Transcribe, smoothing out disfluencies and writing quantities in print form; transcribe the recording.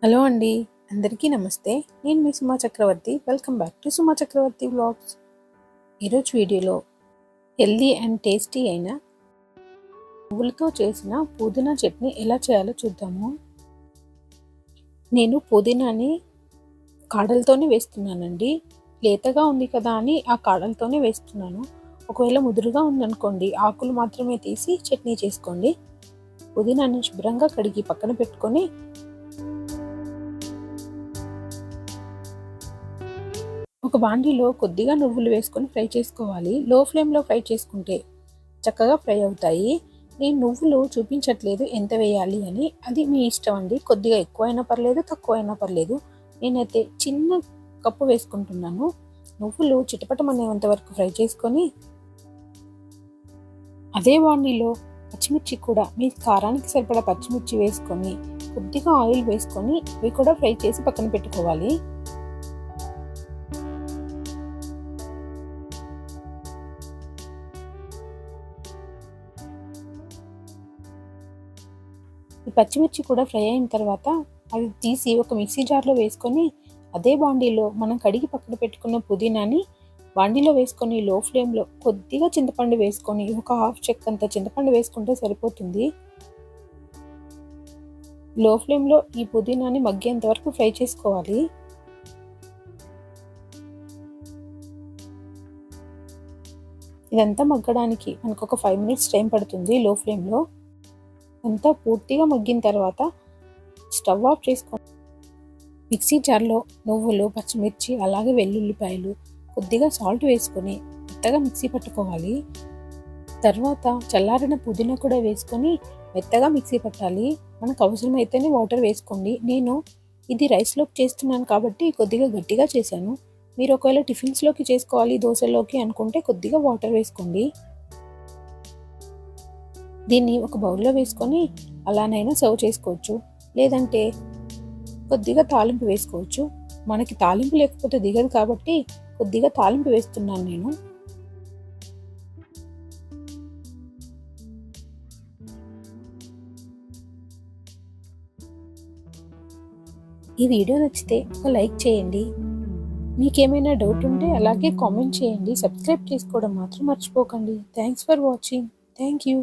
Hello అండి, అందరికీ నమస్తే. నేను మీ Suma Chakravarthi. Welcome back to Suma Chakravarthi vlogs. ఈరోజు వీడియోలో హెల్దీ అండ్ టేస్టీ అయిన నువ్వులతో చేసిన పుదీనా చట్నీ ఎలా చేయాలో చూద్దాము. నేను పుదీనాని కాడలతోనే వేస్తున్నానండి. లేతగా ఉంది కదా అని ఆ కాడలతోనే వేస్తున్నాను. ఒకవేళ ముదురుగా ఉందనుకోండి, ఆకులు మాత్రమే తీసి చట్నీ చేసుకోండి. పుదీనాని శుభ్రంగా కడిగి పక్కన పెట్టుకొని ఒక బాండీలో కొద్దిగా నువ్వులు వేసుకొని ఫ్రై చేసుకోవాలి. లో ఫ్లేమ్లో ఫ్రై చేసుకుంటే చక్కగా ఫ్రై అవుతాయి. నేను నువ్వులు చూపించట్లేదు ఎంత వేయాలి అని, అది మీ ఇష్టం అండి. కొద్దిగా ఎక్కువైనా పర్లేదు, తక్కువైనా పర్లేదు. నేనైతే చిన్న కప్పు వేసుకుంటున్నాను. నువ్వులు చిటపటమనేంత వరకు ఫ్రై చేసుకొని అదే బాండీలో పచ్చిమిర్చి కూడా మీ కారానికి సరిపడా పచ్చిమిర్చి వేసుకొని కొద్దిగా ఆయిల్ వేసుకొని ఇవి కూడా ఫ్రై చేసి పక్కన పెట్టుకోవాలి. ఈ పచ్చిమిర్చి కూడా ఫ్రై అయిన తర్వాత అవి తీసి ఒక మిక్సీ జార్లో వేసుకొని అదే బాండీలో మనం కడిగి పక్కన పెట్టుకున్న పుదీనాని బాండీలో వేసుకొని లో ఫ్లేమ్లో కొద్దిగా చింతపండు వేసుకొని ఒక హాఫ్ చెక్కంత చింతపండు వేసుకుంటే సరిపోతుంది. లో ఫ్లేమ్లో ఈ పుదీనాని మగ్గేంత వరకు ఫ్రై చేసుకోవాలి. ఇదంతా మగ్గడానికి మనకు ఒక 5 minutes టైం పడుతుంది లో ఫ్లేమ్లో. అంతా పూర్తిగా మగ్గిన తర్వాత స్టవ్ ఆఫ్ చేసుకొని మిక్సీ జార్లో నువ్వులు, పచ్చిమిర్చి, అలాగే వెల్లుల్లిపాయలు, కొద్దిగా సాల్ట్ వేసుకొని మెత్తగా మిక్సీ పట్టుకోవాలి. తర్వాత చల్లారిన పుదీనా కూడా వేసుకొని మెత్తగా మిక్సీ పట్టాలి. మనకు అవసరమైతేనే వాటర్ వేసుకోండి. నేను ఇది రైస్లోకి చేస్తున్నాను కాబట్టి కొద్దిగా గట్టిగా చేశాను. మీరు ఒకవేళ టిఫిన్స్లోకి చేసుకోవాలి, దోశల్లోకి అనుకుంటే కొద్దిగా వాటర్ వేసుకోండి. దీన్ని ఒక బౌల్లో వేసుకొని అలానైనా సర్వ్ చేసుకోవచ్చు, లేదంటే కొద్దిగా తాలింపు వేసుకోవచ్చు. మనకి తాలింపు లేకపోతే దిగదు కాబట్టి కొద్దిగా తాలింపు వేస్తున్నాను నేను. ఈ వీడియో నచ్చితే ఒక లైక్ చేయండి. మీకేమైనా డౌట్ ఉంటే అలాగే కామెంట్ చేయండి. సబ్స్క్రైబ్ చేసుకోవడం మాత్రం మర్చిపోకండి. Thanks for watching. Thank you.